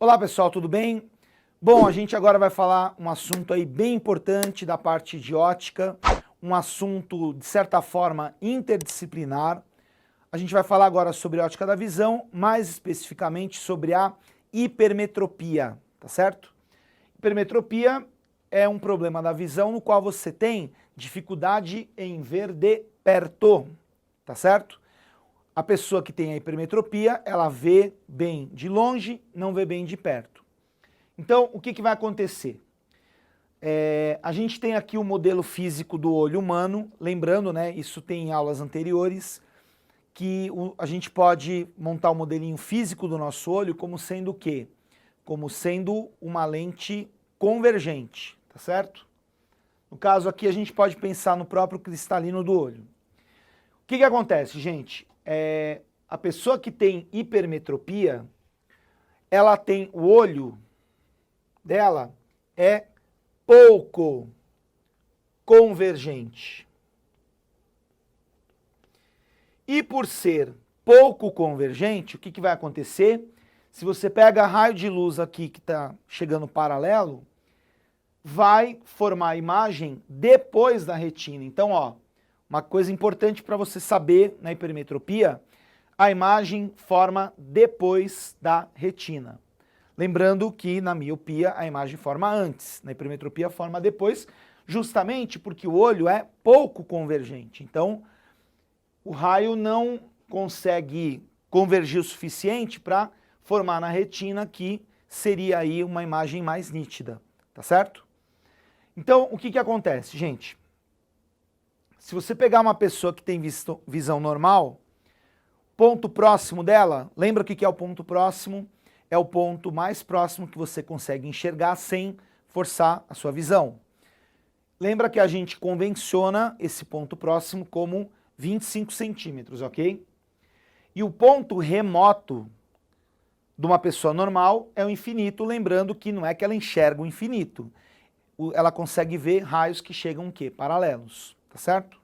Olá pessoal, tudo bem? Bom, a gente agora vai falar um assunto aí bem importante da parte de ótica, um assunto de certa forma interdisciplinar. A gente vai falar agora sobre ótica da visão, mais especificamente sobre a hipermetropia, tá certo? Hipermetropia é um problema da visão no qual você tem dificuldade em ver de perto, tá certo? A pessoa que tem a hipermetropia, ela vê bem de longe, não vê bem de perto. Então, o que vai acontecer? A gente tem aqui o modelo físico do olho humano, lembrando, né, isso tem em aulas anteriores, que a gente pode montar o modelinho físico do nosso olho como sendo o quê? Como sendo uma lente convergente, tá certo? No caso aqui a gente pode pensar no próprio cristalino do olho. O que acontece, gente? A pessoa que tem hipermetropia, ela tem o olho dela é pouco convergente. E por ser pouco convergente, o que vai acontecer? Se você pega raio de luz aqui que está chegando paralelo, vai formar a imagem depois da retina. Então, ó, uma coisa importante para você saber na hipermetropia, a imagem forma depois da retina. Lembrando que na miopia a imagem forma antes, na hipermetropia forma depois, justamente porque o olho é pouco convergente. Então, o raio não consegue convergir o suficiente para formar na retina, que seria aí uma imagem mais nítida, tá certo? Então, o que acontece, gente? Se você pegar uma pessoa que tem visão normal, ponto próximo dela, lembra o que é o ponto próximo? É o ponto mais próximo que você consegue enxergar sem forçar a sua visão. Lembra que a gente convenciona esse ponto próximo como 25 centímetros, ok? E o ponto remoto de uma pessoa normal é o infinito, lembrando que não é que ela enxerga o infinito, ela consegue ver raios que chegam o quê? Paralelos, tá certo?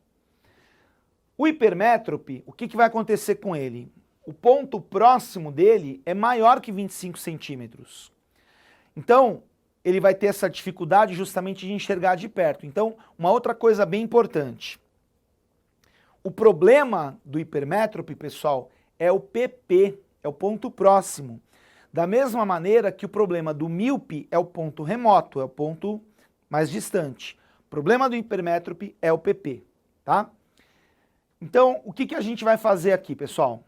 O hipermétrope, o que vai acontecer com ele? O ponto próximo dele é maior que 25 centímetros. Então, ele vai ter essa dificuldade justamente de enxergar de perto. Então, uma outra coisa bem importante. O problema do hipermétrope, pessoal, é o PP, é o ponto próximo. Da mesma maneira que o problema do míope é o ponto remoto, é o ponto mais distante. O problema do hipermétrope é o PP, tá? Então, o que a gente vai fazer aqui, pessoal?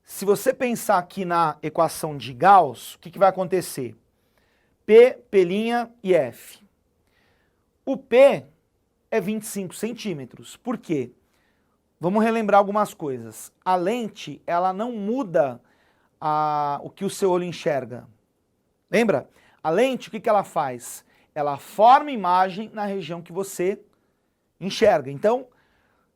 Se você pensar aqui na equação de Gauss, o que vai acontecer? P, P' e F. O P é 25 centímetros. Por quê? Vamos relembrar algumas coisas. A lente, ela não muda o que o seu olho enxerga. Lembra? A lente, o que ela faz? Ela forma imagem na região que você enxerga. Então,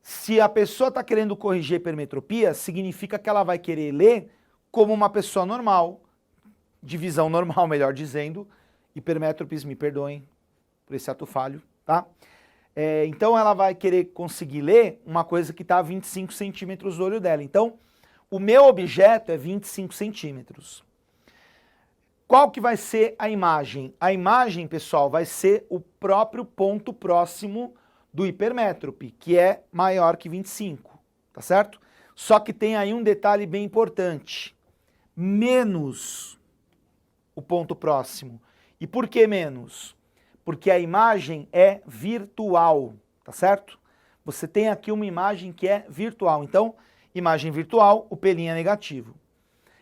se a pessoa está querendo corrigir a hipermetropia, significa que ela vai querer ler como uma pessoa normal, de visão normal, melhor dizendo. Hipermétropes, me perdoem por esse ato falho, tá? Então ela vai querer conseguir ler uma coisa que está a 25 centímetros do olho dela. Então, o meu objeto é 25 centímetros. Qual que vai ser a imagem? A imagem, pessoal, vai ser o próprio ponto próximo do hipermétrope, que é maior que 25, tá certo? Só que tem aí um detalhe bem importante, menos o ponto próximo. E por que menos? Porque a imagem é virtual, tá certo? Você tem aqui uma imagem que é virtual, então, imagem virtual, o P' é negativo.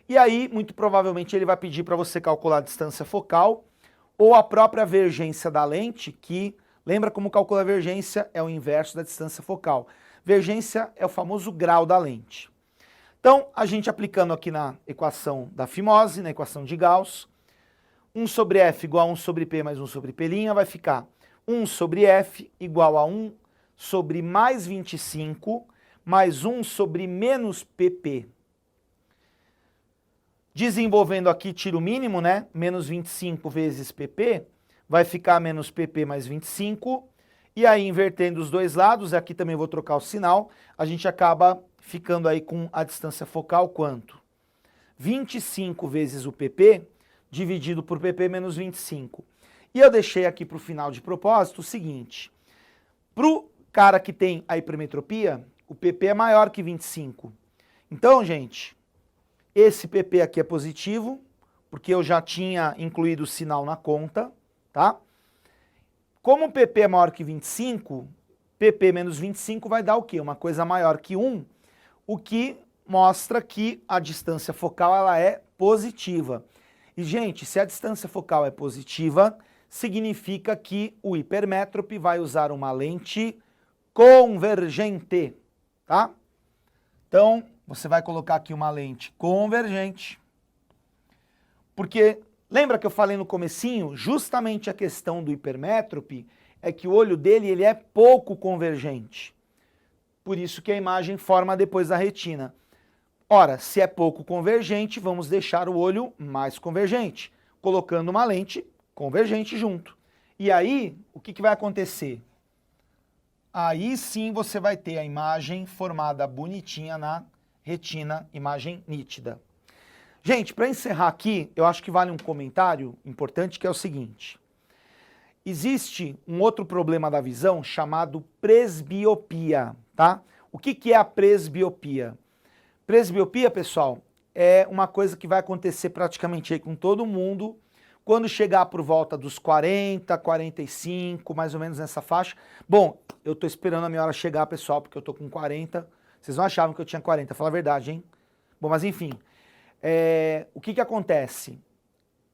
E aí, muito provavelmente, ele vai pedir para você calcular a distância focal ou a própria vergência da lente, que lembra como calcular a vergência? É o inverso da distância focal. Vergência é o famoso grau da lente. Então, a gente aplicando aqui na equação da fimose, na equação de Gauss, 1 sobre F igual a 1 sobre P mais 1 sobre P', vai ficar 1 sobre F igual a 1 sobre mais 25 mais 1 sobre menos PP. Desenvolvendo aqui tiro mínimo, né? Menos 25 vezes PP, vai ficar menos PP mais 25, e aí invertendo os dois lados, aqui também vou trocar o sinal, a gente acaba ficando aí com a distância focal quanto? 25 vezes o PP dividido por pp menos 25. E eu deixei aqui para o final de propósito o seguinte, para o cara que tem a hipermetropia, o pp é maior que 25. Então, gente, esse pp aqui é positivo, porque eu já tinha incluído o sinal na conta, tá? Como o pp é maior que 25, pp menos 25 vai dar o quê? Uma coisa maior que 1, o que mostra que a distância focal ela é positiva. E, gente, se a distância focal é positiva, significa que o hipermétrope vai usar uma lente convergente, tá? Então, você vai colocar aqui uma lente convergente, porque lembra que eu falei no comecinho, justamente a questão do hipermétrope é que o olho dele ele é pouco convergente. Por isso que a imagem forma depois da retina. Ora, se é pouco convergente, vamos deixar o olho mais convergente, colocando uma lente convergente junto. E aí, o que vai acontecer? Aí sim você vai ter a imagem formada bonitinha na retina, imagem nítida. Gente, para encerrar aqui, eu acho que vale um comentário importante que é o seguinte. Existe um outro problema da visão chamado presbiopia, tá? O que é a presbiopia? Presbiopia, pessoal, é uma coisa que vai acontecer praticamente aí com todo mundo quando chegar por volta dos 40, 45, mais ou menos nessa faixa. Bom, eu tô esperando a minha hora chegar, pessoal, porque eu tô com 40. Vocês não achavam que eu tinha 40, fala a verdade, hein? Bom, mas enfim, o que acontece?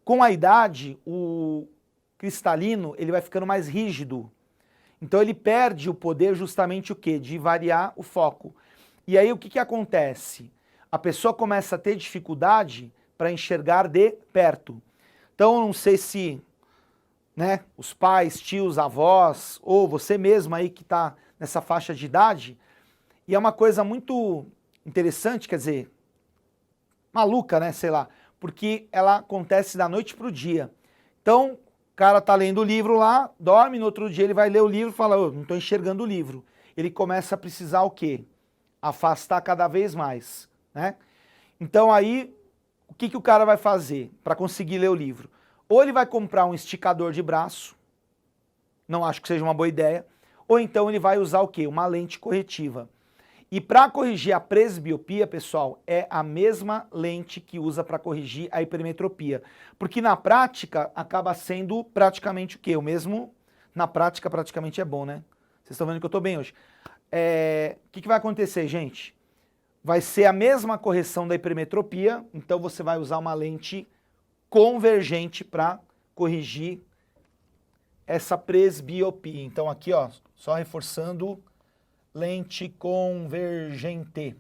Com a idade, o cristalino ele vai ficando mais rígido. Então ele perde o poder justamente o quê? De variar o foco. E aí o que acontece? A pessoa começa a ter dificuldade para enxergar de perto. Então não sei se os pais, tios, avós, ou você mesmo aí que está nessa faixa de idade, e é uma coisa muito interessante, quer dizer, maluca, né, sei lá, porque ela acontece da noite para o dia. Então, o cara tá lendo o livro lá, dorme, no outro dia ele vai ler o livro e fala, não estou enxergando o livro. Ele começa a precisar o quê? Afastar cada vez mais, né? Então aí, o que o cara vai fazer para conseguir ler o livro? Ou ele vai comprar um esticador de braço, não acho que seja uma boa ideia, ou então ele vai usar o quê? Uma lente corretiva. E para corrigir a presbiopia, pessoal, é a mesma lente que usa para corrigir a hipermetropia. Porque na prática, acaba sendo praticamente o quê? O mesmo, na prática praticamente é bom, né? Vocês estão vendo que eu estou bem hoje. O que vai acontecer, gente? Vai ser a mesma correção da hipermetropia, então você vai usar uma lente convergente para corrigir essa presbiopia. Então aqui, ó, só reforçando, lente convergente.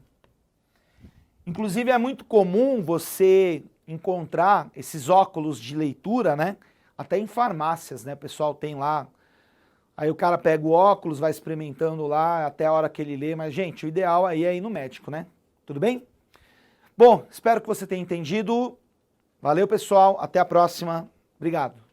Inclusive é muito comum você encontrar esses óculos de leitura, né? Até em farmácias, né? O pessoal tem lá. Aí o cara pega o óculos, vai experimentando lá até a hora que ele lê. Mas, gente, o ideal aí é ir no médico, né? Tudo bem? Bom, espero que você tenha entendido. Valeu, pessoal. Até a próxima. Obrigado.